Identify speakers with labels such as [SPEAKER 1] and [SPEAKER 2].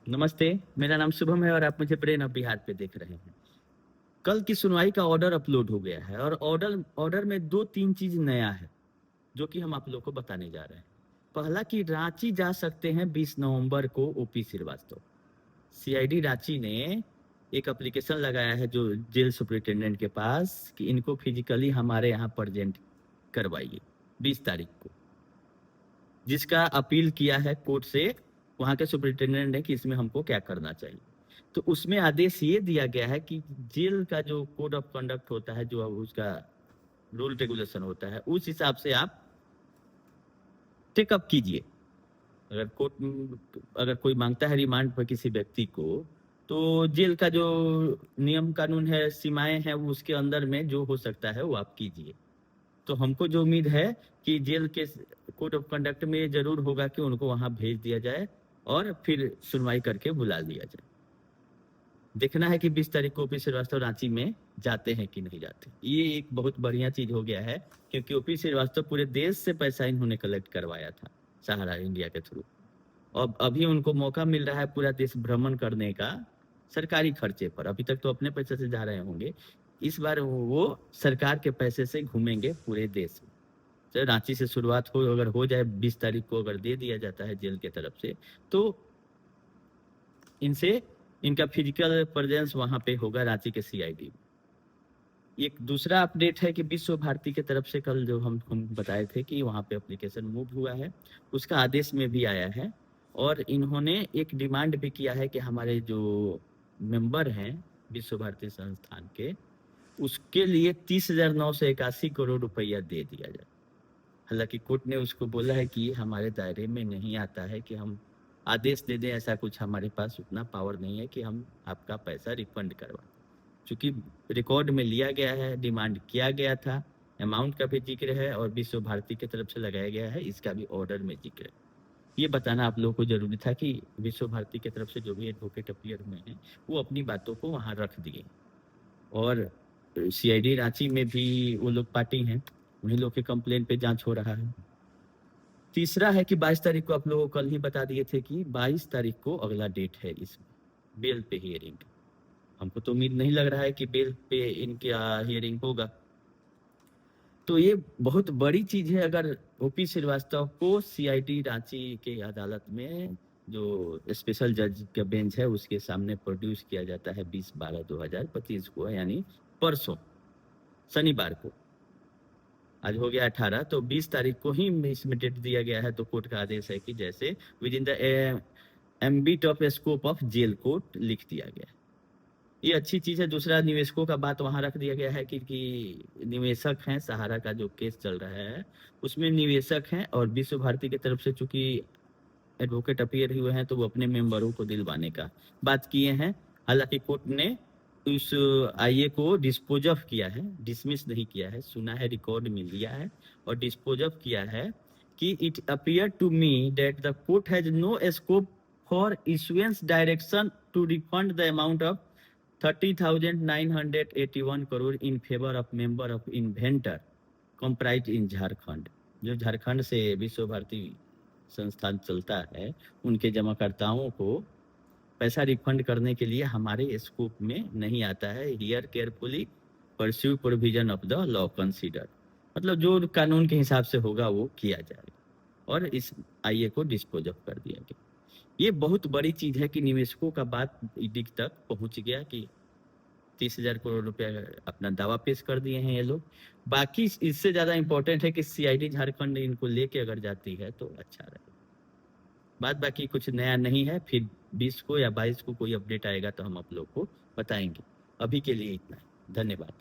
[SPEAKER 1] नमस्ते, मेरा नाम शुभम है और आप मुझे ब्रेन ऑफ बिहार पे देख रहे हैं। कल की सुनवाई का ऑर्डर अपलोड हो गया है और ऑर्डर ऑर्डर में 2-3 चीज़ नया है, जो कि हम आप लोग को बताने जा रहे हैं। पहला कि रांची जा सकते हैं 20 नवंबर को ओपी श्रीवास्तव। सीआईडी रांची ने एक एप्लीकेशन लगाया है जो जेल सुपरिटेंडेंट के पास कि इनको फिजिकली हमारे यहाँ प्रेजेंट करवाइए 20 तारीख को, जिसका अपील किया है कोर्ट से वहाँ के सुपरिटेंडेंट ने कि इसमें हमको क्या करना चाहिए। तो उसमें आदेश ये दिया गया है कि जेल का जो कोड ऑफ कंडक्ट होता है, जो उसका रूल रेगुलेशन होता है, उस हिसाब से आप टेकअप कीजिए। अगर कोर्ट अगर कोई मांगता है रिमांड पर किसी व्यक्ति को, तो जेल का जो नियम कानून है, सीमाएं हैं, वो उसके अंदर में जो हो सकता है वो आप कीजिए। तो हमको जो उम्मीद है कि जेल के कोड ऑफ कंडक्ट में जरूर होगा कि उनको वहां भेज दिया जाए और फिर सुनवाई करके बुला लिया जाए। देखना है कि 20 तारीख को ओपी श्रीवास्तव रांची में जाते हैं कि नहीं जाते। ये एक बहुत बढ़िया चीज हो गया है, क्योंकि ओपी श्रीवास्तव पूरे देश से पैसा इन्होंने कलेक्ट करवाया था सहारा इंडिया के थ्रू। अब अभी उनको मौका मिल रहा है पूरा देश भ्रमण करने का सरकारी खर्चे पर। अभी तक तो अपने पैसे से जा रहे होंगे, इस बार वो सरकार के पैसे से घूमेंगे पूरे देश में। तो रांची से शुरुआत हो, अगर हो जाए 20 तारीख को अगर दे दिया जाता है जेल के तरफ से, तो इनसे इनका फिजिकल प्रेजेंस वहां पे होगा रांची के सीआईडी। एक दूसरा अपडेट है कि विश्व भारती के तरफ से कल जो हम बताए थे कि वहां पे एप्लीकेशन मूव हुआ है, उसका आदेश में भी आया है। और इन्होंने एक डिमांड भी किया है कि हमारे जो मेंबर हैं विश्व भारती संस्थान के, उसके लिए 30,981 करोड़ रुपया दे दिया जाए। हालांकि कोर्ट ने उसको बोला है कि हमारे दायरे में नहीं आता है कि हम आदेश दे दें, ऐसा कुछ हमारे पास उतना पावर नहीं है कि हम आपका पैसा रिफंड करवा। चूंकि रिकॉर्ड में लिया गया है, डिमांड किया गया था, अमाउंट का भी जिक्र है और विश्व भारती की तरफ से लगाया गया है, इसका भी ऑर्डर में जिक्र है। ये बताना आप लोगों को जरूरी था कि विश्व भारती की तरफ से जो भी एडवोकेट अपीयर हुए हैं वो अपनी बातों को वहां रख दिए। और सीआईडी रांची में भी वो लोग पार्टी हैं, उन्हीं लोग के कंप्लेन पे जांच हो रहा है। तीसरा है कि 22 तारीख को आप लोगों को कल ही बता दिए थे कि 22 तारीख को अगला डेट है इस बेल पे हियरिंग। हमको तो उम्मीद नहीं लग रहा है कि बेल पे इनका हियरिंग होगा। तो ये बहुत बड़ी चीज है अगर ओपी श्रीवास्तव को सीआईडी रांची के अदालत में जो स्पेशल जज का बेंच है उसके सामने प्रोड्यूस किया जाता है 20/12/2025 को, यानी परसों शनिवार को। आज हो गया 18, तो 20 तारीख को ही इसमें डेट दिया गया है। तो कोर्ट का आदेश है कि जैसे within the ambit of scope of jail court लिख दिया गया है। ये अच्छी चीज है। दूसरा, निवेशकों का बात वहां रख दिया गया है कि निवेशक हैं, सहारा का जो केस चल रहा है उसमें निवेशक हैं और विश्व भारती की तरफ से चूंकि एडवोकेट अपीयर हुए हैं तो वो अपने मेंबरों को दिलवाने का बात किए हैं। हालांकि कोर्ट ने उस आईए को डिस्पोज ऑफ किया है, डिसमिस नहीं किया है, सुना है, रिकॉर्ड में लिया है और डिस्पोज ऑफ किया है कि it appear to me that the court has no scope for issuance direction to refund the amount of 30,981 crore in favour of member of inventor comprise in Jharkhand. जो झारखंड से विश्व भारती संस्थान चलता है, उनके जमाकर्ताओं को पैसा रिफंड करने के लिए हमारे स्कोप में नहीं आता है। Here carefully pursue provision of the law consider, मतलब जो कानून के हिसाब से होगा वो किया जाएगा। और इस आईए को डिस्पोज ऑफ कर दिया गया। ये बहुत बड़ी चीज है कि निवेशकों का बात ईडी तक पहुंच गया कि 30,000 करोड़ रुपया अपना दावा पेश कर दिए हैं ये लोग। बाकी इससे ज्यादा इंपॉर्टेंट है कि सीआईडी झारखंड इनको लेके अगर जाती है तो अच्छा रहेगा। बात बाकी कुछ नया नहीं है, फिर 20 को या 22 को कोई अपडेट आएगा तो हम आप लोग को बताएंगे। अभी के लिए इतना ही, धन्यवाद।